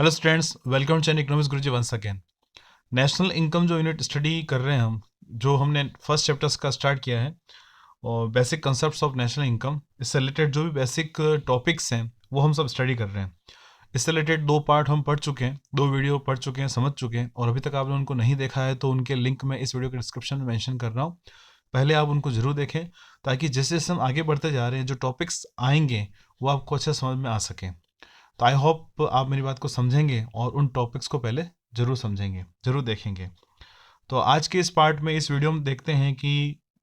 Hello students, welcome to economics Guruji once again. National income जो unit study कर रहे हैं हम, जो हमने फर्स्ट चैप्टर्स का स्टार्ट किया है और basic concepts of national income, इससे रिलेटेड जो भी बेसिक टॉपिक्स हैं वो हम सब स्टडी कर रहे हैं। इससे रिलेटेड 2 पार्ट हम पढ़ चुके हैं, 2 वीडियो पढ़ चुके हैं, समझ चुके हैं, और अभी तक आपने उनको नहीं देखा है तो उनके लिंक मैं इस वीडियो के डिस्क्रिप्शन में मेंशन कर रहा हूँ। पहले आप उनको जरूर देखें ताकि जैसे जैसे हम आगे बढ़ते जा रहे हैं जो टॉपिक्स आएंगे वो आपको अच्छे समझ में आ सकें। तो आई होप आप मेरी बात को समझेंगे और उन टॉपिक्स को पहले ज़रूर समझेंगे, ज़रूर देखेंगे। तो आज के इस पार्ट में, इस वीडियो में देखते हैं कि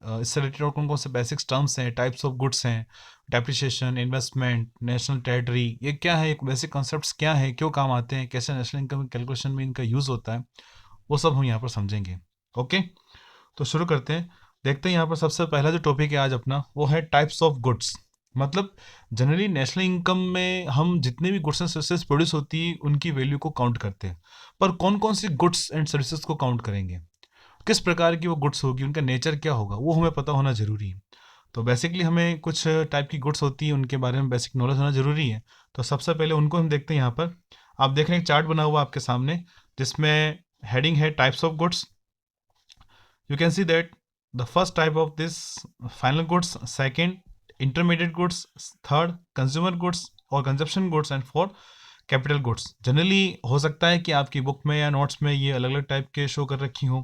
इससे रिलेटेड और कौन कौन से बेसिक्स टर्म्स हैं, टाइप्स ऑफ गुड्स हैं, डेप्रिसिएशन, इन्वेस्टमेंट, नेशनल टेरिटरी, ये क्या है, एक बेसिक कॉन्सेप्ट्स क्या है, क्यों काम आते हैं, कैसे नेशनल इनकम कैलकुलेशन में इनका यूज़ होता है, वो सब हम यहाँ पर समझेंगे। ओके, तो शुरू करते हैं। देखते हैं यहाँ पर सबसे पहला जो टॉपिक है आज अपना, वो है टाइप्स ऑफ गुड्स। मतलब जनरली नेशनल इनकम में हम जितने भी गुड्स एंड सर्विसेज प्रोड्यूस होती है उनकी वैल्यू को काउंट करते हैं, पर कौन कौन सी गुड्स एंड सर्विसेज को काउंट करेंगे, किस प्रकार की वो गुड्स होगी, उनका नेचर क्या होगा, वो हमें पता होना जरूरी है। तो बेसिकली हमें कुछ टाइप की गुड्स होती है, उनके बारे में बेसिक नॉलेज होना जरूरी है। तो सबसे पहले उनको हम देखते हैं। यहाँ पर आप देख रहे हैं एक चार्ट बना हुआ आपके सामने, जिसमें हेडिंग है types of goods. You can see that the first type of this final goods, second intermediate goods, third consumer goods और consumption goods and fourth capital goods. Generally हो सकता है कि आपकी बुक में या नोट्स में ये अलग अलग टाइप के शो कर रखी हों,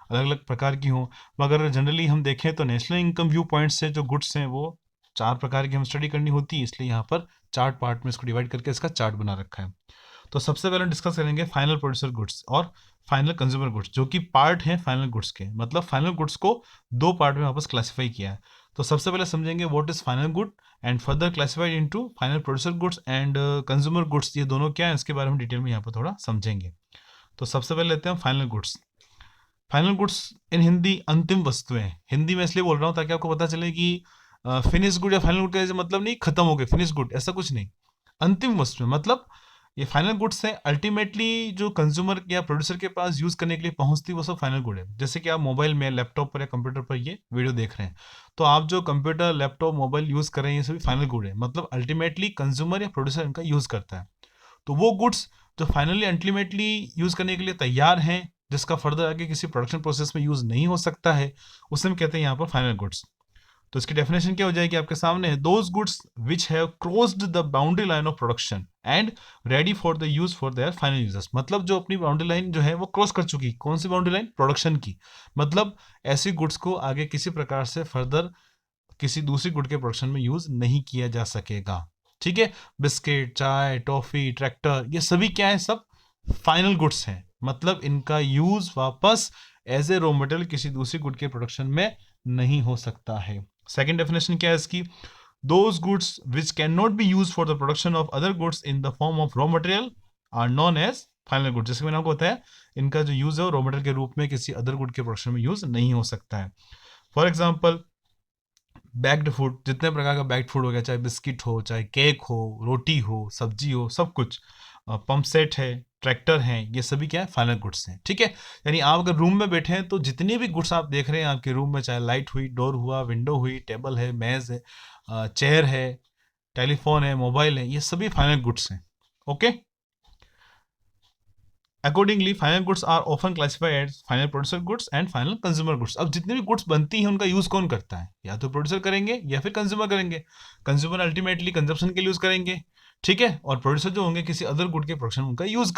अलग अलग प्रकार की हों, मगर जनरली हम देखें तो नेशनल इनकम व्यू पॉइंट से जो गुड्स हैं वो 4 प्रकार की हम स्टडी करनी होती है, इसलिए यहाँ पर 4 पार्ट में इसको डिवाइड करके इसका चार्ट बना रखा है। तो सबसे पहले डिस्कस करेंगे फाइनल प्रोड्यूसर गुड्स और फाइनल कंज्यूमर गुड्स, जो कि पार्ट हैं फाइनल गुड्स के। मतलब फाइनल गुड्स को 2 पार्ट में वापस क्लासीफाई किया है। तो सबसे पहले समझेंगे what is final good and further classified into final producer goods and consumer goods. ये दोनों क्या है इसके बारे में डिटेल में यहाँ पर थोड़ा समझेंगे। तो सबसे पहले लेते हैं final goods. Final goods in Hindi अंतिम वस्तुएं। हिंदी में इसलिए बोल रहा हूँ ताकि आपको पता चले कि फिनिश गुड या फाइनल गुड का मतलब नहीं खत्म हो गए फिनिश गुड, ऐसा कुछ नहीं। अंतिम वस्तुएं मतलब ये फाइनल गुड्स है, अल्टीमेटली जो कंज्यूमर या प्रोड्यूसर के पास यूज करने के लिए पहुंचती वो सब फाइनल गुड है। जैसे कि आप मोबाइल में, लैपटॉप पर या कंप्यूटर पर ये वीडियो देख रहे हैं, तो आप जो कंप्यूटर, लैपटॉप, मोबाइल यूज कर रहे हैं ये सभी फाइनल गुड है। मतलब अल्टीमेटली कंज्यूमर या प्रोड्यूसर इनका यूज करता है। तो वो गुड्स जो फाइनली अल्टीमेटली यूज करने के लिए तैयार हैं, जिसका फर्दर आगे किसी प्रोडक्शन प्रोसेस में यूज नहीं हो सकता है, उसे हम कहते हैं यहाँ पर फाइनल गुड्स। तो इसकी डेफिनेशन क्या हो जाएगी आपके सामने है, those goods which have crossed the boundary line of production and ready for the use for their final users. मतलब जो अपनी बाउंड्री लाइन जो है वो क्रॉस कर चुकी। कौन सी बाउंड्री लाइन? प्रोडक्शन की। मतलब ऐसी गुड्स को आगे किसी प्रकार से फर्दर किसी दूसरी गुड के प्रोडक्शन में यूज नहीं किया जा सकेगा। ठीक है, बिस्किट, चाय, टॉफी, ट्रैक्टर, ये सभी क्या है? सब फाइनल गुड्स हैं। मतलब इनका यूज वापस एज ए रॉ मटेरियल किसी दूसरी गुड के प्रोडक्शन में नहीं हो सकता है। सेकेंड डेफिनेशन क्या है इसकी? Those goods which can not be use for the production of other goods in the form of raw material are known as final good. जैसे मैंने आपको बताया, इनका जो यूज है वो रॉ मटेरियल के रूप में किसी अदर गुड के प्रोडक्शन में यूज नहीं हो सकता है। फॉर एग्जाम्पल बैक्ड फूड, जितने प्रकार का बैक्ड फूड हो गया, चाहे बिस्किट हो, चाहे केक हो, रोटी हो, सब्जी हो, सब कुछ। पंप सेट है, ट्रैक्टर हैं, ये सभी क्या है? फाइनल गुड्स हैं। ठीक है, यानी आप अगर रूम में बैठे हैं तो जितने भी गुड्स आप देख रहे हैं आपके रूम में, चाहे लाइट हुई, डोर हुआ, विंडो हुई, टेबल है, मेज है, चेयर है, टेलीफोन है, मोबाइल है, ये सभी फाइनल गुड्स हैं। Okay, accordingly final goods are often classified as final producer goods and final consumer goods. अब जितनी भी गुड्स बनती हैं उनका यूज कौन करता है? या तो प्रोड्यूसर करेंगे या फिर कंज्यूमर करेंगे। कंज्यूमर अल्टीमेटली कंजप्शन के लिए यूज करेंगे, ठीक है, और प्रोड्यूसर जो होंगे किसी अदर गुड के प्रोडक्शन उनका यूज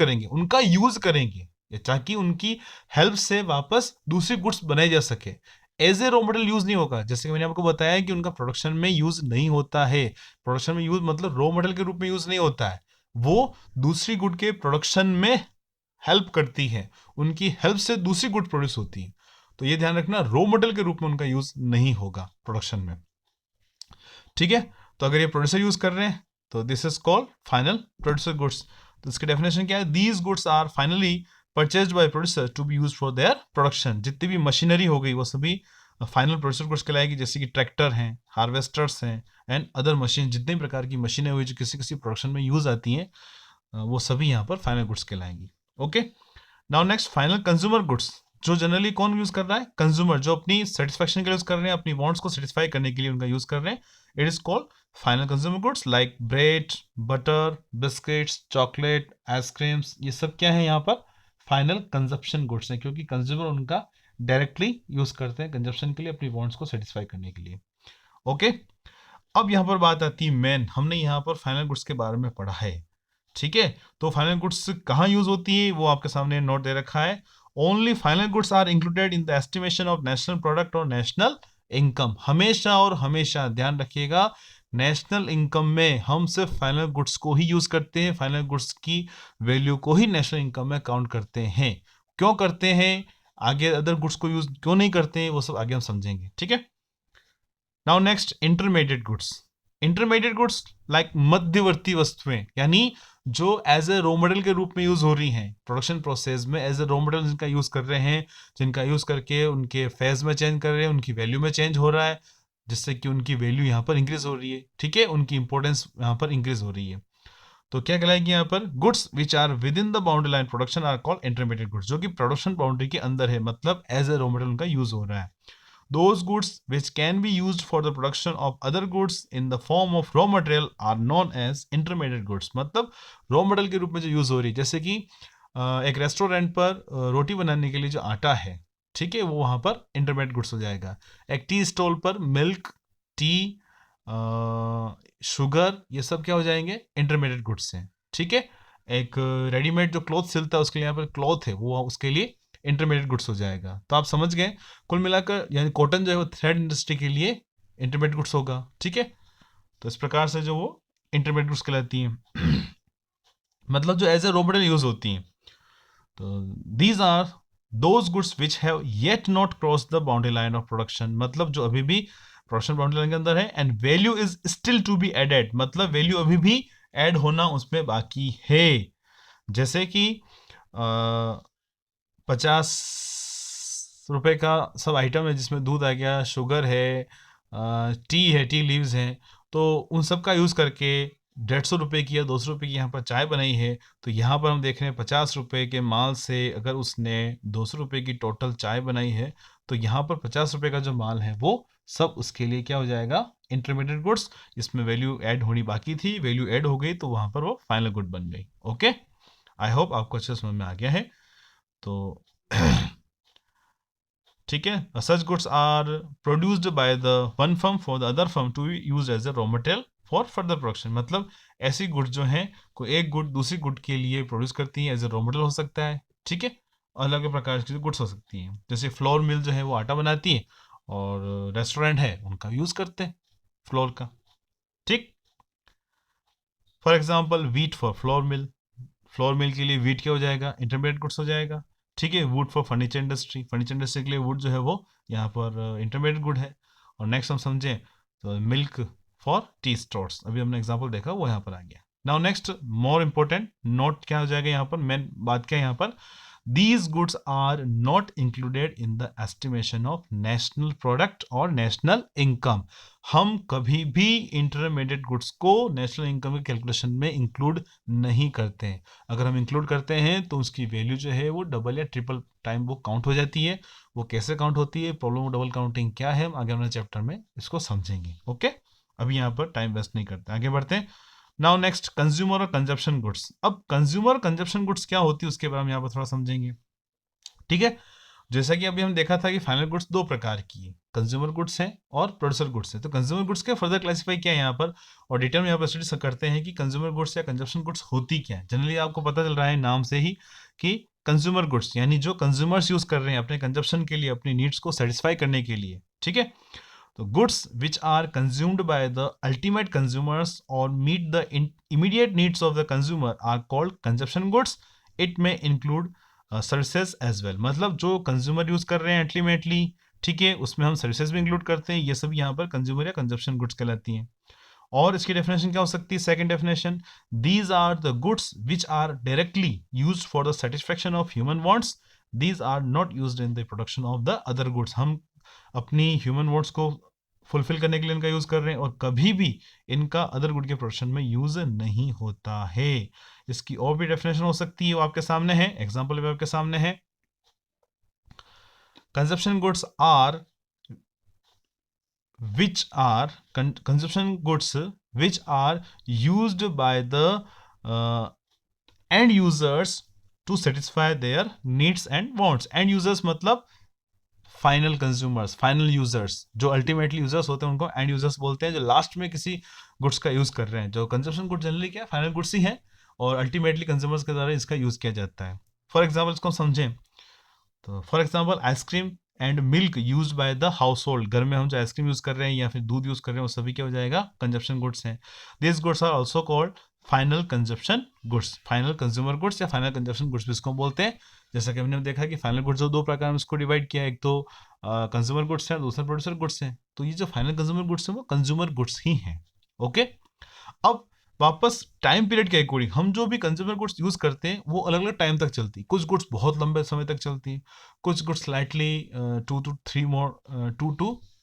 करेंगे। ताकि उनकी हेल्प से वापस दूसरी गुड्स बनाई जा सके। As a raw material use नहीं होगा, जैसे कि मैंने आपको बताया कि उनका प्रोडक्शन में यूज नहीं होता है। प्रोडक्शन में यूज मतलब रॉ मटेरियल के रूप में यूज नहीं होता है, वो दूसरी गुड के प्रोडक्शन में हेल्प करती है, उनकी हेल्प से दूसरी गुड प्रोड्यूस होती है। तो ये ध्यान रखना, रॉ मटेरियल के रूप में उनका यूज नहीं होगा प्रोडक्शन में। ठीक है, तो अगर ये प्रोड्यूसर यूज कर रहे हैं तो this is called final producer goods. तो इसकी डेफिनेशन क्या है? These goods are finally purchased by producer to be used for their production. जितनी भी मशीनरी हो गई वो सभी फाइनल प्रोड्यूसर गुड्स कहलाएगी, जैसे कि ट्रैक्टर हैं, हार्वेस्टर्स हैं एंड अदर मशीन। जितने प्रकार की मशीनें हुई जो किसी किसी प्रोडक्शन में यूज आती हैं, वो सभी यहाँ पर फाइनल गुड्स कहलाएंगी। Okay, now next final consumer goods. जो जनरली कौन यूज कर रहा है? कंज्यूमर, जो अपनी सेटिस्फेक्शन के लिए यूज कर रहे हैं, अपनी वांट्स को सेटिस्फाई करने के लिए उनका यूज कर रहे हैं। It is called final consumer goods like bread, butter, biscuits, chocolate, ice creams. ये सब क्या है यहाँ पर? फाइनल कंजप्शन गुड्स है, क्योंकि कंज्यूमर उनका डायरेक्टली यूज करते हैं कंजप्शन के लिए, अपनी वांट्स को सेटिस्फाई करने के लिए। ओके, अब यहाँ पर बात आती है मेन, हमने यहाँ पर फाइनल गुड्स के बारे में पढ़ा है, ठीक है। तो फाइनल गुड्स कहाँ यूज होती है वो आपके सामने नोट दे रखा है। Only final goods are included in the estimation of national product और नेशनल इनकम। हमेशा और हमेशा ध्यान रखिएगा, नेशनल इनकम में हम सिर्फ फाइनल गुड्स को ही यूज करते हैं, फाइनल गुड्स की वैल्यू को ही नेशनल इनकम में काउंट करते हैं। क्यों करते हैं, आगे अदर गुड्स को यूज क्यों नहीं करते हैं, वो सब आगे हम समझेंगे, ठीक है। Now next, intermediate goods. Intermediate goods like मध्यवर्ती वस्तुएं, यानी जो एज ए रॉ मटेरियल के रूप में यूज हो रही हैं प्रोडक्शन प्रोसेस में, एज ए रॉ मटेरियल जिनका यूज कर रहे हैं, जिनका यूज करके उनके फेज में चेंज कर रहे हैं, उनकी वैल्यू में चेंज हो रहा है, जिससे कि उनकी वैल्यू यहाँ पर इंक्रीज हो रही है, ठीक है, उनकी इंपॉर्टेंस यहाँ पर इंक्रीज हो रही है। तो क्या कहलाएगी यहाँ पर? Goods which are within the boundary line production are called intermediate goods, जो कि प्रोडक्शन बाउंड्री के अंदर है, मतलब एज ए रॉ मटेरियल उनका यूज हो रहा है। Those goods which can be used for the production of other goods in the form of raw material are known as intermediate goods। मतलब रॉ मटेरियल के रूप में जो यूज हो रही है, जैसे कि एक रेस्टोरेंट पर रोटी बनाने के लिए जो आटा है, ठीक है, वो वहां पर इंटरमीडिएट गुड्स हो जाएगा। एक टी स्टॉल पर मिल्क, टी, शुगर, ये सब क्या हो जाएंगे? इंटरमीडिएट गुड्स हैं, ठीक है। एक रेडीमेड जो क्लॉथ सिलता है उसके लिए, यहाँ पर क्लॉथ है, वो उसके लिए इंटरमीडिएट गुड्स हो जाएगा। तो आप समझ गए, कुल मिलाकर यानी कॉटन जो है वो थ्रेड इंडस्ट्री के लिए इंटरमीडिएट गुड्स होगा, ठीक है। तो इस प्रकार से जो वो इंटरमीडिएट गुड्स कहलाती हैं मतलब जो as a raw material use होती हैं। तो these are those goods which have yet not cross the boundary line of production, मतलब जो अभी भी प्रोडक्शन बाउंड्री लाइन के अंदर है। And value is still to be added, मतलब वैल्यू अभी भी ऐड होना उसमें बाकी है। जैसे कि 50 रुपए का सब आइटम है, जिसमें दूध आ गया, शुगर है, टी है, टी लीव्स हैं, तो उन सब का यूज़ करके 150 रुपये की या 200 रुपये की यहाँ पर चाय बनाई है। तो यहाँ पर हम देख रहे हैं 50 रुपये के माल से अगर उसने 200 रुपये की टोटल चाय बनाई है, तो यहाँ पर 50 रुपये का जो माल है वो सब उसके लिए क्या हो जाएगा? Intermediate goods. इसमें वैल्यू ऐड होनी बाकी थी, वैल्यू ऐड हो गई, तो वहाँ पर वो फाइनल गुड बन गई। ओके, आई होप आपको अच्छे समझ में आ गया है। तो ठीक है, such goods are produced by the one firm for the other firm to be used as a raw material for further production. मतलब ऐसी गुड्स जो हैं, कोई एक गुड दूसरी गुड के लिए प्रोड्यूस करती है, एज ए रॉ मटेरियल हो सकता है, ठीक है। अलग अलग प्रकार की गुड्स हो सकती हैं, जैसे फ्लोर मिल जो है वो आटा बनाती है, और रेस्टोरेंट है उनका यूज करते हैं फ्लोर का, ठीक। For example wheat for flour mill, flour mill के लिए वीट क्या हो जाएगा? इंटरमीडिएट गुड्स हो जाएगा, ठीक है। Would for furniture industry, furniture industry के लिए वुड जो है वो यहाँ पर इंटरमीडिएट गुड है। और नेक्स्ट हम समझें तो मिल्क फॉर टी स्टोर्स, अभी हमने एग्जांपल देखा वो यहाँ पर आ गया। Now next more important note क्या हो जाएगा यहाँ पर, मेन बात क्या है यहाँ पर? These goods are not included in the estimation of national product और national income। हम कभी भी इंटरमीडिएट गुड्स को नेशनल इनकम के कैलकुलेशन में इंक्लूड नहीं करते हैं। अगर हम इंक्लूड करते हैं तो उसकी वैल्यू जो है वो डबल या ट्रिपल टाइम वो काउंट हो जाती है। वो कैसे काउंट होती है, प्रॉब्लम ऑफ डबल काउंटिंग क्या है, आगे वाले चैप्टर में इसको समझेंगे। ओके, अभी यहाँ पर टाइम वेस्ट नहीं करते, आगे बढ़ते हैं। नाउ नेक्स्ट, कंज्यूमर और कंजप्शन गुड्स। अब कंज्यूमर और कंजप्शन गुड्स क्या होती है उसके बारे में यहाँ पर थोड़ा समझेंगे, ठीक है। जैसा कि अभी हम देखा था कि फाइनल गुड्स दो प्रकार की है, कंज्यूमर गुड्स हैं और प्रोड्यूसर गुड्स हैं। तो कंज्यूमर गुड्स के फर्दर क्लासिफाई क्या है यहाँ पर, और डिटेल में यहाँ पर स्टडी करते हैं कि कंज्यूमर गुड्स या कंजप्शन गुड्स होती क्या है। जनरली आपको पता चल रहा है नाम से ही कि कंज्यूमर गुड्स यानी जो कंज्यूमर्स यूज कर रहे हैं अपने कंजप्शन के लिए, अपनी नीड्स को सेटिस्फाई करने के लिए, ठीक है। तो goods which are consumed by the ultimate consumers और meet the immediate needs of the consumer are called consumption goods. It में इंक्लूड सर्विसेज एज वेल, मतलब जो कंज्यूमर यूज कर रहे हैं अल्टीमेटली, ठीक है, उसमें हम सर्विसेज भी इंक्लूड करते हैं। ये सब यहाँ पर कंज्यूमर या कंजप्शन गुड्स कहलाती हैं। और इसकी डेफिनेशन क्या हो सकती है? Second definition, these are the goods which are directly used for the satisfaction of human wants, these are not used in the production of the other goods. हम अपनी ह्यूमन वांट्स को फुलफिल करने के लिए इनका यूज कर रहे हैं, और कभी भी इनका अदर गुड के प्रोडक्शन में यूज नहीं होता है। इसकी और भी डेफिनेशन हो सकती है, वो आपके सामने है, एग्जाम्पल भी आपके सामने है। Consumption goods are which are consumption goods which are used by the uh, end users to satisfy their needs and wants. end users मतलब फाइनल कंज्यूमर्स, फाइनल यूजर्स, जो अल्टीमेटली यूजर्स होते हैं उनको एंड यूजर्स बोलते हैं, जो last में किसी गुड्स का यूज कर रहे हैं. जो कंजप्शन गुड जनरली क्या है, फाइनल गुड्स ही है और अल्टीमेटली कंज्यूमर्स के द्वारा इसका यूज किया जाता है. फॉर एग्जाम्पल इसको समझें तो for example ice cream and milk use by the house hold, घर में हम जो आइसक्रीम यूज कर रहे हैं या फिर दूध यूज कर रहे हैं वो सभी क्या हो जाएगा, कंजप्शन गुड्स हैं. This goods are also called final consumption goods, final consumer goods या फाइनल कंजप्शन गुड्स भी इसको बोलते हैं. जैसा कि हमने देखा कि फाइनल गुड्स दो प्रकार में इसको डिवाइड किया, एक तो कंज्यूमर गुड्स है, दूसरा प्रोड्यूसर गुड्स है. तो ये जो फाइनल कंज्यूमर गुड्स है वो कंज्यूमर गुड्स ही हैं. ओके, अब वापस टाइम पीरियड के अकॉर्डिंग हम जो भी कंज्यूमर गुड्स यूज करते हैं वो अलग अलग टाइम तक चलती है. कुछ गुड्स बहुत लंबे समय तक चलती है, कुछ गुड्स स्लाइटली 2 to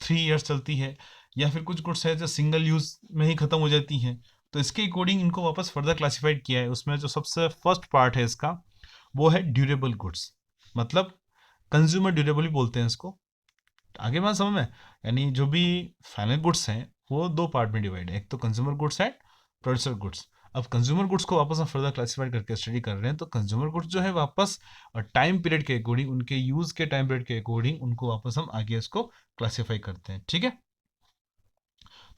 3 ईयर्स चलती है, या फिर कुछ गुड्स है जो सिंगल यूज में ही खत्म हो जाती हैं. तो इसके अकॉर्डिंग इनको वापस फर्दर क्लासिफाइड किया है. उसमें जो सबसे फर्स्ट पार्ट है इसका वो है ड्यूरेबल गुड्स, मतलब कंज्यूमर ड्यूरेबल बोलते हैं इसको. आगे बात समझ में, यानी जो भी फाइनल गुड्स हैं वो दो पार्ट में डिवाइड है, एक तो कंज्यूमर गुड्स है, प्रोड्यूसर गुड्स. अब कंज्यूमर गुड्स को वापस हम फर्दर क्लासिफाइड करके स्टडी कर रहे हैं. तो कंज्यूमर गुड्स जो है वापस टाइम पीरियड के अकॉर्डिंग, उनके यूज के टाइम पीरियड के अकॉर्डिंग उनको वापस हम आगे इसको क्लासिफाई करते हैं. ठीक है,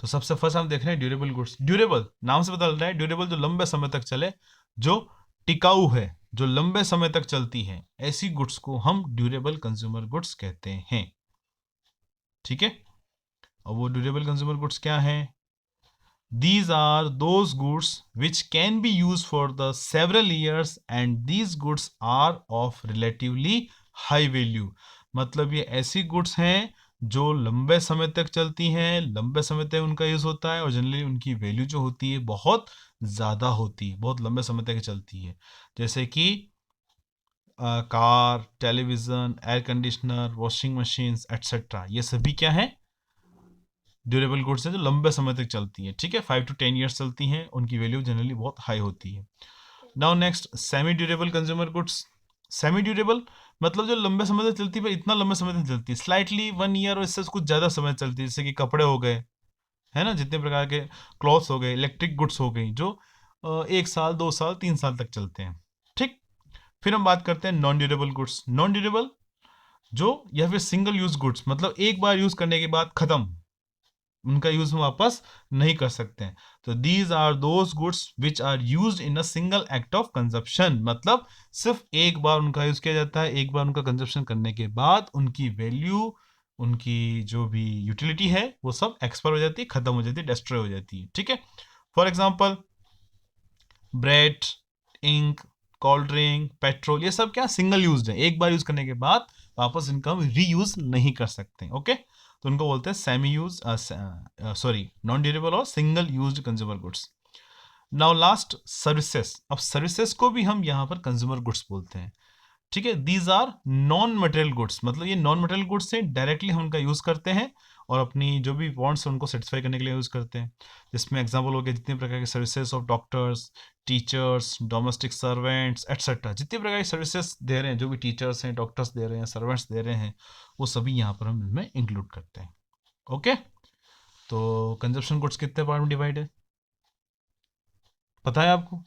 तो सबसे फर्स्ट हम देख रहे हैं ड्यूरेबल गुड्स. ड्यूरेबल नाम से बदल रहा है, ड्यूरेबल जो लंबे समय तक चले, जो टिकाऊ है, जो लंबे समय तक चलती है, ऐसी गुड्स को हम ड्यूरेबल कंज्यूमर गुड्स कहते हैं. ठीक है, और वो ड्यूरेबल कंज्यूमर गुड्स क्या है? These are those goods which can be used for the several years and these goods are of relatively high value. मतलब ये ऐसी गुड्स हैं जो लंबे समय तक चलती हैं, लंबे समय तक उनका यूज होता है और जनरली उनकी वैल्यू जो होती है बहुत ज़्यादा होती है, बहुत लंबे समय तक चलती है. जैसे कि car, television, air conditioner, washing machines etcetera, ये सभी क्या है, ड्यूरेबल गुड्स है जो लंबे समय तक चलती है. ठीक है, 5 to 10 ईयर्स चलती हैं, उनकी वैल्यू जनरली बहुत हाई होती है. Now next, semi durable consumer goods. Semi durable मतलब जो लंबे समय तक चलती है, इतना लंबे समय तक चलती है, स्लाइटली 1 ईयर और इससे कुछ ज़्यादा समय चलती है. जैसे कि कपड़े हो गए, है ना, जितने प्रकार के क्लॉथ्स हो गए, इलेक्ट्रिक गुड्स हो गई, जो 1 साल 2 साल 3 साल तक चलते हैं. ठीक, फिर हम बात करते हैं non durable goods. Non durable जो या फिर सिंगल यूज गुड्स, मतलब एक बार यूज करने के बाद खत्म, उनका यूज हम वापस नहीं कर सकते हैं. तो these are those goods which are used in a single act of consumption, मतलब सिर्फ एक बार उनका यूज किया जाता है, एक बार उनका कंजप्शन करने के बाद उनकी वैल्यू, उनकी जो भी यूटिलिटी है वो सब एक्सपायर हो जाती है, खत्म हो जाती है, डिस्ट्रॉय हो जाती है. ठीक है, for example bread, ink, cold drink, petrol, ये सब क्या सिंगल यूज है, एक बार यूज करने के बाद वापस इनका रीयूज नहीं कर सकते. ओके, तो उनको बोलते हैं सेमी यूज, नॉन ड्यूरेबल और single used consumer goods. Now last, services. अब सर्विसेज को भी हम यहाँ पर कंज्यूमर गुड्स बोलते हैं. ठीक है, these are non material goods, मतलब ये नॉन मटेरियल गुड्स से डायरेक्टली हम उनका यूज करते हैं और अपनी जो भी वांट्स उनको सेटिस्फाई करने के लिए यूज करते हैं. जिसमें एग्जांपल हो गया जितने प्रकार के services of doctors, teachers, domestic servants etcetera, जितने प्रकार की सर्विसेज दे रहे हैं, जो भी टीचर्स हैं, डॉक्टर्स दे रहे हैं, सर्वेंट्स दे रहे हैं, वो सभी यहाँ पर हम इनमें इंक्लूड करते हैं. ओके, तो कंजप्शन गुड्स कितने पार्ट में डिवाइड है, पता है आपको?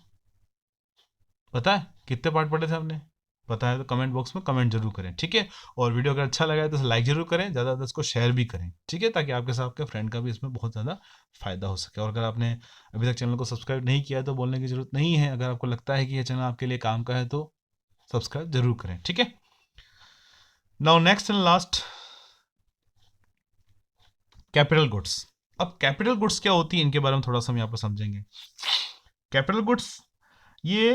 पता है कितने पार्ट पढ़े थे आपने? पता है तो कमेंट बॉक्स में कमेंट जरूर करें. ठीक है, और वीडियो अगर अच्छा लगा है तो लाइक जरूर करें, ज़्यादा से इसको शेयर भी करें. ठीक है, ताकि आपके साथ आपके फ्रेंड का भी इसमें बहुत ज़्यादा फायदा हो सके. और अगर आपने अभी तक चैनल को सब्सक्राइब नहीं किया है तो बोलने की जरूरत नहीं है. अगर आपको लगता है कि ये चैनल आपके लिए काम का है तो सब्सक्राइब जरूर करें. ठीक है, now next and last, capital goods. अब कैपिटल गुड्स क्या होती है, इनके बारे में थोड़ा सा हम यहाँ पर समझेंगे. कैपिटल गुड्स ये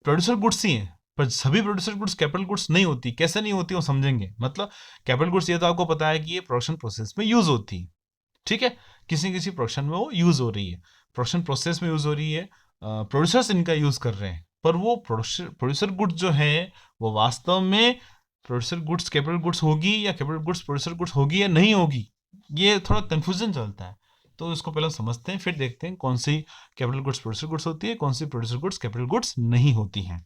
प्रोड्यूसर गुड्स ही हैं, पर सभी प्रोड्यूसर गुड्स कैपिटल गुड्स नहीं होती. कैसे नहीं होती वो समझेंगे. मतलब कैपिटल गुड्स ये तो आपको पता है कि ये प्रोडक्शन प्रोसेस में यूज होती है. ठीक है, किसी किसी प्रोडक्शन में वो यूज हो रही है, प्रोडक्शन प्रोसेस में यूज हो रही है, प्रोड्यूसर्स इनका यूज कर रहे हैं. पर वो प्रोड्यूसर गुड्स जो है वो वास्तव में प्रोड्यूसर गुड्स कैपिटल गुड्स होगी या कैपिटल गुड्स प्रोड्यूसर गुड्स होगी या नहीं होगी, ये थोड़ा कंफ्यूजन चलता है. तो इसको पहले समझते हैं, फिर देखते हैं कौन सी कैपिटल गुड्स प्रोड्यूसर गुड्स होती है, कौन सी प्रोड्यूसर गुड्स कैपिटल गुड्स नहीं होती हैं.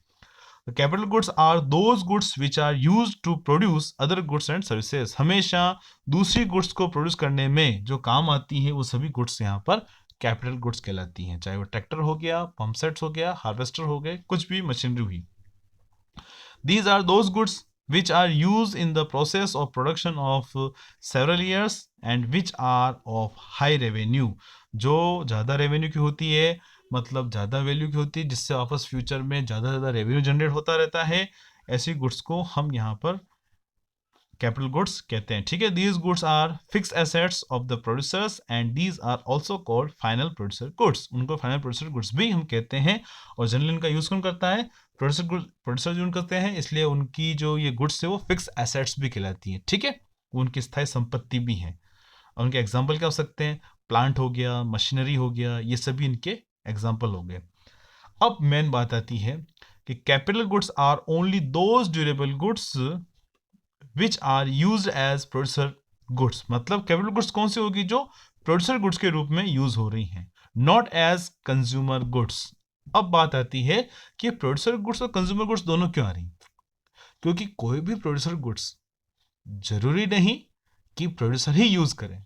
Capital goods are those goods which are used to produce other goods and services. हमेशा दूसरी गुड्स को प्रोड्यूस करने में जो काम आती है वो सभी गुड्स यहाँ पर कैपिटल गुड्स कहलाती हैं, चाहे वो ट्रैक्टर हो गया, पंप सेट्स हो गया, हार्वेस्टर हो गए, कुछ भी मशीनरी हुई। These are those goods which are used in the process of production of several years and which are of high revenue। जो ज़्यादा रेवेन्यू की होती है, मतलब ज़्यादा वैल्यू की होती है, जिससे वापस फ्यूचर में ज़्यादा रेवेन्यू जनरेट होता रहता है, ऐसी गुड्स को हम यहाँ पर कैपिटल गुड्स कहते हैं। ठीक है, these goods are fix assets of the producers and these are also called final producer goods. उनको फाइनल प्रोड्यूसर गुड्स भी हम कहते हैं। और जनरली इनका यूज कौन करता है? प्रोड्यूसर यूज करते हैं, इसलिए उनकी जो ये गुड्स है वो फिक्स एसेट्स भी कहलाती हैं। ठीक है, उनकी स्थायी संपत्ति भी है। और उनके एग्जाम्पल क्या हो सकते हैं? प्लांट हो गया, मशीनरी हो गया, ये सभी इनके एग्जाम्पल हो गए। अब मेन बात आती है कि capital goods are only those durable goods which are use as producer goods. मतलब कैपिटल गुड्स कौन सी होगी? जो प्रोड्यूसर गुड्स के रूप में यूज हो रही हैं, नॉट एज कंज्यूमर गुड्स। अब बात आती है कि प्रोड्यूसर गुड्स और कंज्यूमर गुड्स दोनों क्यों आ रही? क्योंकि कोई भी प्रोड्यूसर गुड्स जरूरी नहीं कि प्रोड्यूसर ही यूज करें।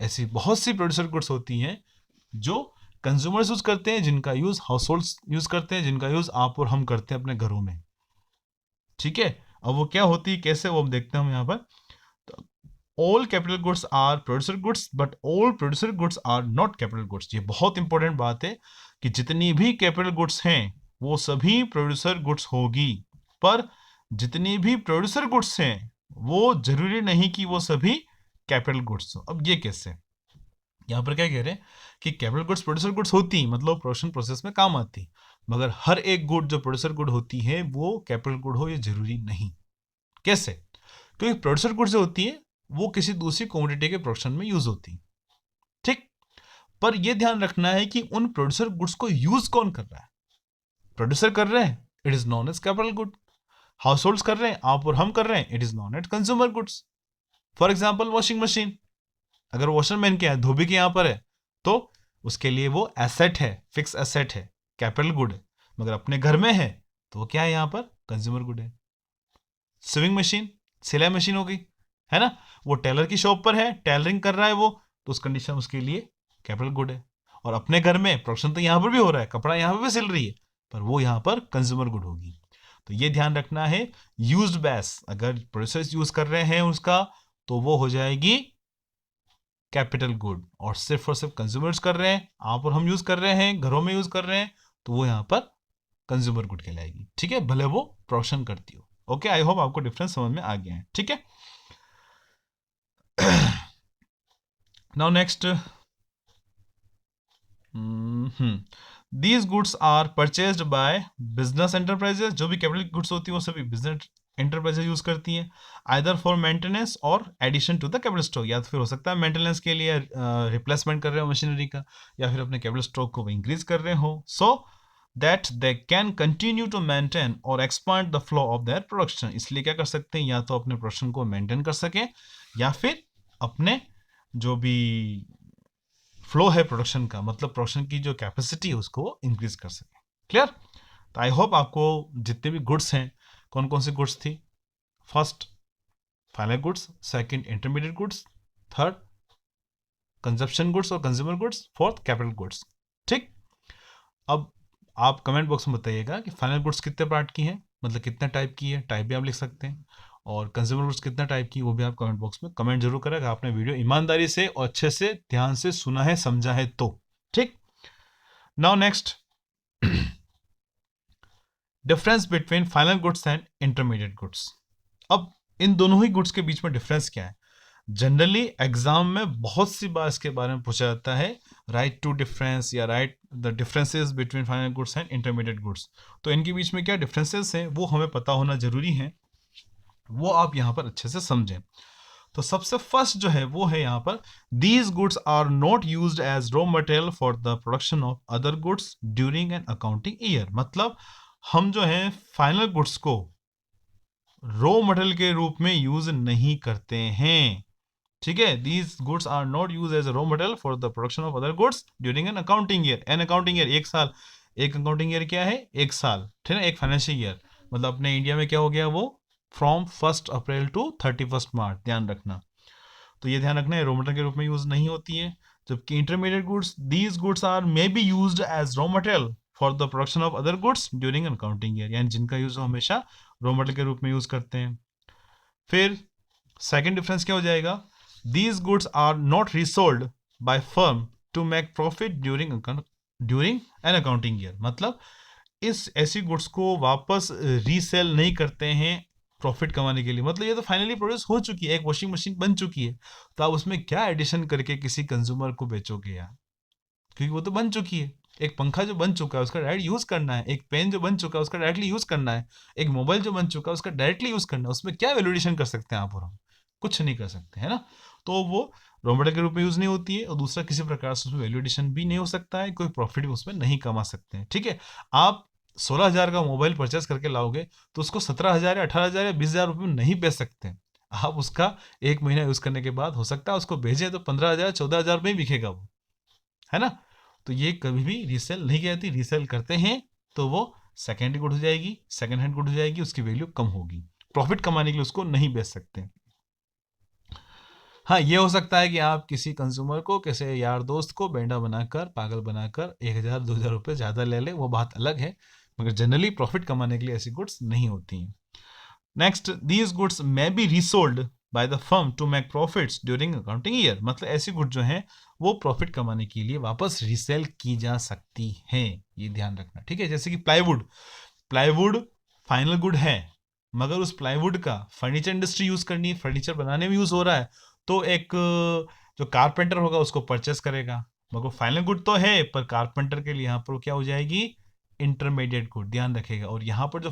ऐसी बहुत सी प्रोड्यूसर गुड्स होती हैं जो कंज्यूमर्स यूज करते हैं, जिनका यूज हाउस होल्ड्स यूज करते हैं, जिनका यूज आप और हम करते हैं अपने घरों में। ठीक है, अब वो क्या होती है, कैसे, वो हम देखते हैं हम यहाँ पर। All capital goods are producer goods but all producer goods are not capital goods. ये बहुत इंपॉर्टेंट बात है कि जितनी भी कैपिटल गुड्स हैं वो सभी प्रोड्यूसर गुड्स होगी, पर जितनी भी प्रोड्यूसर गुड्स हैं वो जरूरी नहीं कि वो सभी कैपिटल गुड्स हो। अब ये कैसे? यहाँ पर क्या कह रहे हैं कि कैपिटल गुड्स प्रोड्यूसर गुड्स होती, मतलब प्रोडक्शन प्रोसेस में काम आती, मगर हर एक गुड जो प्रोड्यूसर गुड होती है वो कैपिटल गुड हो, ये जरूरी नहीं। कैसे? क्योंकि प्रोड्यूसर गुड्स जो होती है वो किसी दूसरी कमोडिटी के प्रोडक्शन में यूज होती। ठीक, पर यह ध्यान रखना है कि उन प्रोड्यूसर गुड्स को यूज कौन कर रहा है? प्रोड्यूसर कर रहे हैं, it is known as capital good. Household कर रहे हैं, आप और हम कर रहे हैं, it is known as consumer goods. For example washing machine, अगर वॉशरमैन के यहाँ, धोबी के यहाँ पर है, तो उसके लिए वो एसेट है, फिक्स एसेट है, कैपिटल गुड है। मगर अपने घर में है तो वो क्या है? यहाँ पर कंज्यूमर गुड है। स्विंग मशीन, सिलाई मशीन हो गई, है ना, वो टेलर की शॉप पर है, टेलरिंग कर रहा है वो, तो उस कंडीशन उसके लिए कैपिटल गुड है। और अपने घर में प्रोडक्शन तो यहाँ पर भी हो रहा है, कपड़ा यहाँ पर भी सिल रही है, पर वो यहाँ पर कंज्यूमर गुड होगी। तो ये ध्यान रखना है। यूज्ड बेस, अगर प्रोसेस यूज कर रहे हैं उसका, तो वो हो जाएगी कैपिटल गुड। और सिर्फ कंज्यूमर्स कर रहे हैं, आप और हम यूज कर रहे हैं, घरों में यूज कर रहे हैं, तो वो यहाँ पर कंज्यूमर गुड कहलाएगी। ठीक है, भले वो प्रोडक्शन करती हो। ओके, आई होप आपको डिफरेंस समझ में आ गया है। ठीक है, now next, these goods are purchased by business enterprises. जो भी कैपिटल गुड्स होती है वो सभी बिजनेस एंटरप्राइजेस यूज करती हैं, either for maintenance or addition to the capital stock. या तो फिर हो सकता है मेंटेनेंस के लिए रिप्लेसमेंट कर रहे हो मशीनरी का, या फिर अपने कैपिटल स्टॉक को इंक्रीज कर रहे हो, so that they can continue to maintain और expand the flow of their production. इसलिए क्या कर सकते हैं, या तो अपने प्रोडक्शन को मेंटेन कर सकें, या फिर अपने जो भी फ्लो है प्रोडक्शन का, मतलब प्रोडक्शन की जो कैपेसिटी है उसको इंक्रीज कर सके। क्लियर? तो आई होप आपको जितने भी गुड्स हैं, कौन कौन सी गुड्स थी? First final goods, second intermediate goods, third consumption goods और consumer goods, fourth capital goods. ठीक, अब आप कमेंट बॉक्स में बताइएगा कि फाइनल गुड्स कितने पार्ट की हैं, मतलब कितने टाइप की है, टाइप भी आप लिख सकते हैं। और कंज्यूमर गुड्स कितना टाइप की, वो भी आप कमेंट बॉक्स में कमेंट जरूर करें, आपने वीडियो ईमानदारी से और अच्छे से ध्यान से सुना है, समझा है तो। ठीक, now next, difference between final goods and intermediate goods. अब इन दोनों ही गुड्स के बीच में डिफरेंस क्या है? जनरली एग्जाम में बहुत सी बार इसके बारे में पूछा जाता है, राइट टू डिफरेंस या right the differences between final goods and intermediate goods. तो इनके बीच में क्या डिफरेंसेस हैं वो हमें पता होना जरूरी है, वो आप यहाँ पर अच्छे से समझें। तो सबसे फर्स्ट जो है वो है यहाँ पर, these goods are not used as raw material for the production of other goods during an accounting year. मतलब हम जो है फाइनल गुड्स को रॉ मटेरियल के रूप में यूज नहीं करते हैं। ठीक है, these goods are not use as raw material for the production of other goods during an accounting year. An accounting year, एक साल, एक अकाउंटिंग ईयर क्या है? एक साल, ठीक है, एक फाइनेंशियल ईयर। मतलब अपने इंडिया में क्या हो गया वो, फ्रॉम 1 अप्रैल टू 31 मार्च, ध्यान रखना। तो ये ध्यान रखना है, रॉ मटेरियल के रूप में यूज नहीं होती है। जबकि intermediate goods, these goods are may be used as raw material for the production of other goods during accounting year, यानी जिनका यूज हमेशा रॉ मटेरियल के रूप में यूज करते हैं। फिर सेकेंड डिफरेंस क्या हो जाएगा, these goods are not resold by firm to make profit during an accounting year, मतलब इस ऐसी गुड्स को वापस रीसेल नहीं करते हैं प्रॉफिट कमाने के लिए। मतलब ये तो फाइनली प्रोड्यूस हो चुकी है, एक वॉशिंग मशीन बन चुकी है, तो आप उसमें क्या एडिशन करके किसी कंज्यूमर को बेचोगे यार, क्योंकि वो तो बन चुकी है। एक पंखा जो बन चुका है उसका डायरेक्ट यूज करना है, एक पेन जो बन चुका है उसका डायरेक्टली यूज करना है, एक मोबाइल जो बन चुका है उसका डायरेक्टली यूज करना है, उसमें क्या वैल्यूएशन कर सकते हैं आप और हम, कुछ नहीं कर सकते, है ना। तो वो रॉ मटेरियल के रूप में यूज नहीं होती है, और दूसरा किसी प्रकार से उसमें वैल्यू एडिशन भी नहीं हो सकता है, कोई प्रॉफिट भी उसमें नहीं कमा सकते हैं, ठीक है। आप 16,000 का मोबाइल परचेस करके लाओगे तो उसको 17,000 या 18,000 या 20,000 रुपये में नहीं बेच सकते। आप उसका 1 महीना यूज करने के बाद हो सकता है उसको भेजें तो 15,000 14,000 में ही बिकेगा वो, है ना। तो ये कभी भी रीसेल नहीं कहती, रीसेल करते हैं तो वो सेकेंड गुड हो जाएगी, सेकेंड हैंड गुड हो जाएगी, उसकी वैल्यू कम होगी, प्रॉफिट कमाने के लिए उसको नहीं बेच सकते। हाँ, ये हो सकता है कि आप किसी कंज्यूमर को, किसी यार दोस्त को बेंडा बनाकर, पागल बनाकर 1,000 2,000 रुपये ज़्यादा ले ले, वो बात अलग है, मगर जनरली प्रॉफिट कमाने के लिए ऐसी गुड्स नहीं होती हैं। Next, these goods may be resold by the firm to make profits during accounting year, मतलब ऐसी गुड जो हैं वो प्रॉफिट कमाने के लिए वापस रीसेल की जा सकती हैं, ये ध्यान रखना, ठीक है। जैसे कि प्लाईवुड, प्लाईवुड फाइनल गुड है, मगर उस प्लाईवुड का फर्नीचर इंडस्ट्री यूज करनी है, फर्नीचर बनाने में यूज हो रहा है, तो एक जो कारपेंटर होगा उसको परचेस करेगा, मगर फाइनल गुड तो है, पर कारपेंटर के लिए यहाँ पर क्या हो जाएगी, इंटरमीडिएट गुड, ध्यान रखेगा। और यहाँ पर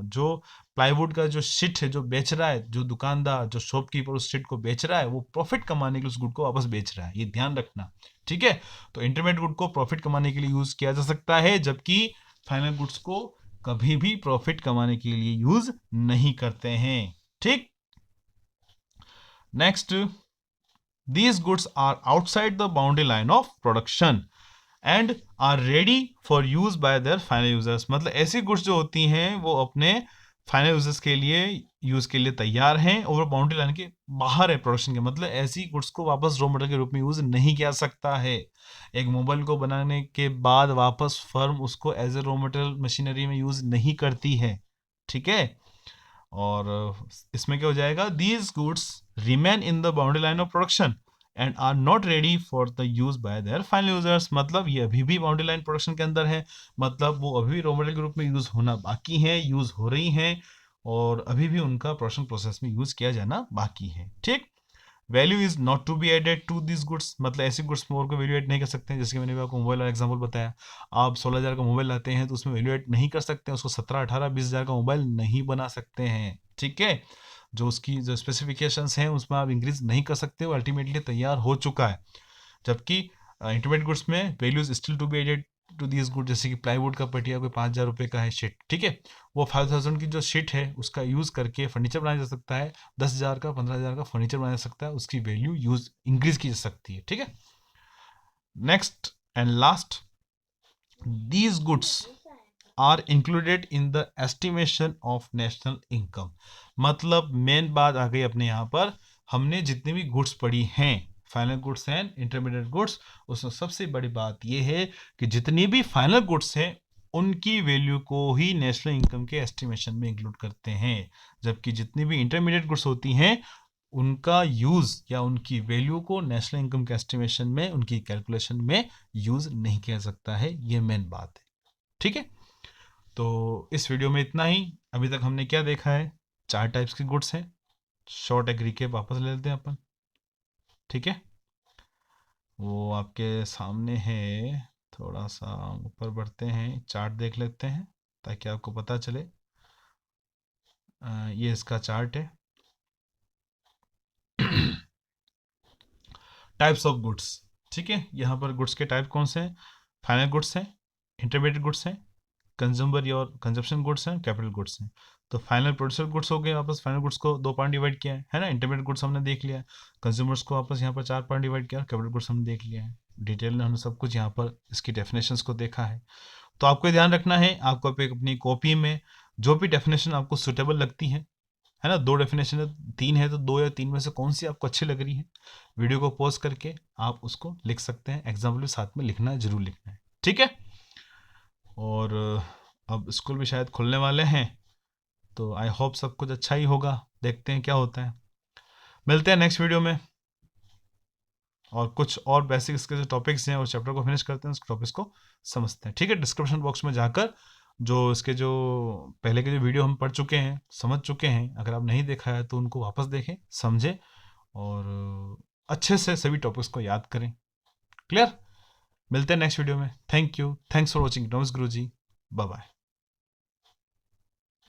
जो प्लाईवुड का जो शीट है जो बेच रहा है, जो दुकानदार, जो शॉपकीपर उस शीट को बेच रहा है, वो प्रॉफिट कमाने के लिए उस गुड को वापस बेच रहा है, ये ध्यान रखना, ठीक है। तो इंटरमीडिएट गुड को प्रॉफिट कमाने के लिए यूज किया जा सकता है, जबकि फाइनल गुड्स को कभी भी प्रॉफिट कमाने के लिए यूज नहीं करते हैं, ठीक। Next, these goods are outside the boundary line of production and are ready for use by their final users, मतलब ऐसी गुड्स जो होती हैं वो अपने फाइनल यूजर्स के लिए यूज के लिए तैयार हैं और बाउंड्री लाइन के बाहर है प्रोडक्शन के, मतलब ऐसी गुड्स को वापस रॉ मटेरियल के रूप में यूज नहीं किया सकता है। एक मोबाइल को बनाने के बाद वापस फर्म उसको as a raw material machinery में यूज नहीं करती है, ठीक है। और इसमें क्या हो जाएगा, these goods remain in the boundary line of production and are not ready for the use by their final users, मतलब ये अभी भी बाउंड्री लाइन प्रोडक्शन के अंदर है, मतलब वो अभी भी रॉ मटेरियल के रूप में यूज होना बाकी है, यूज हो रही हैं, और अभी भी उनका प्रोडक्शन प्रोसेस में यूज किया जाना बाकी है, ठीक। Value is not to be added to this goods, मतलब ऐसी गुड्स में और को वैल्यू एड नहीं कर सकते हैं। जैसे कि मैंने आपको मोबाइल वाला एग्जांपल बताया, आप 16,000 का मोबाइल लाते हैं तो उसमें वैल्यू एड नहीं कर सकते, उसको 17 18 20,000 का मोबाइल नहीं बना सकते हैं, ठीक है। जो उसकी जो स्पेसिफिकेशंस हैं उसमें आप इंक्रीज नहीं कर सकते, वो अल्टीमेटली तैयार हो चुका है। जबकि इंटरमीडिएट गुड्स में values still to be added to this good, जैसे कि प्लाईवुड का पटिया कोई 5,000 रुपये का है शीट, ठीक है, वो 5,000 की जो शीट है उसका यूज करके फर्नीचर बनाया जा सकता है, 10,000 का 15,000 का फर्नीचर बनाया जा सकता है, उसकी वैल्यू यूज इंक्रीज की जा सकती है, ठीक है। Next and last, these goods are included in the estimation of national income, मतलब मेन बात आ गई अपने यहाँ पर, हमने जितनी भी गुड्स पढ़ी हैं, final goods and intermediate goods, उसमें सबसे बड़ी बात यह है कि जितनी भी फाइनल गुड्स हैं उनकी वैल्यू को ही नेशनल इनकम के एस्टिमेशन में इंक्लूड करते हैं, जबकि जितनी भी इंटरमीडिएट गुड्स होती हैं उनका यूज या उनकी वैल्यू को नेशनल इनकम के एस्टिमेशन में, उनकी कैलकुलेशन में यूज नहीं किया सकता है, ये मेन बात है, ठीक है। तो इस वीडियो में इतना ही। अभी तक हमने क्या देखा है, 4 टाइप्स की गुड्स हैं, शॉर्ट एक रिकेप वापस ले लेते हैं अपन, ठीक है। वो आपके सामने है, थोड़ा सा ऊपर बढ़ते हैं, चार्ट देख लेते हैं ताकि आपको पता चले। ये इसका चार्ट है। टाइप्स ऑफ गुड्स, ठीक है। यहाँ पर गुड्स के टाइप कौन से हैं, फाइनल गुड्स हैं, इंटरमीडिएट गुड्स हैं, कंज्यूमर और कंजप्शन गुड्स हैं, कैपिटल गुड्स हैं। तो फाइनल प्रोड्यूसर गुड्स हो गए, वापस फाइनल गुड्स को 2 पार्ट डिवाइड किया है ना, इंटरमीडिएट गुड्स हमने देख लिया है, कंज्यूमर्स को वापस यहाँ पर 4 पार्ट डिवाइड किया, कैपिटल गुड्स हमने देख लिया है, डिटेल में हमने सब कुछ यहाँ पर इसकी डेफिनेशंस को देखा है। तो आपको ध्यान रखना है, आपको अपनी कॉपी में जो भी डेफिनेशन आपको सुटेबल लगती है ना, 2 डेफिनेशन है, 3 है तो 2 या 3 में से कौन सी आपको अच्छी लग रही है, वीडियो को पॉज करके आप उसको लिख सकते हैं। एग्जाम्पल भी साथ में लिखना है, जरूर लिखना है, ठीक है। और अब स्कूल भी शायद खुलने वाले हैं, तो आई होप सब कुछ अच्छा ही होगा, देखते हैं क्या होता है। मिलते हैं नेक्स्ट वीडियो में, और कुछ और बेसिक इसके जो टॉपिक्स हैं और चैप्टर को फिनिश करते हैं, उस टॉपिक्स को समझते हैं, ठीक है। डिस्क्रिप्शन बॉक्स में जाकर जो इसके जो पहले के जो वीडियो हम पढ़ चुके हैं, समझ चुके हैं, अगर आप नहीं देखा है तो उनको वापस देखें, समझें और अच्छे से सभी टॉपिक्स को याद करें। क्लियर? मिलते हैं नेक्स्ट वीडियो में। Thank you, thanks for watching. नमस्कार गुरु जी, बाय बाय।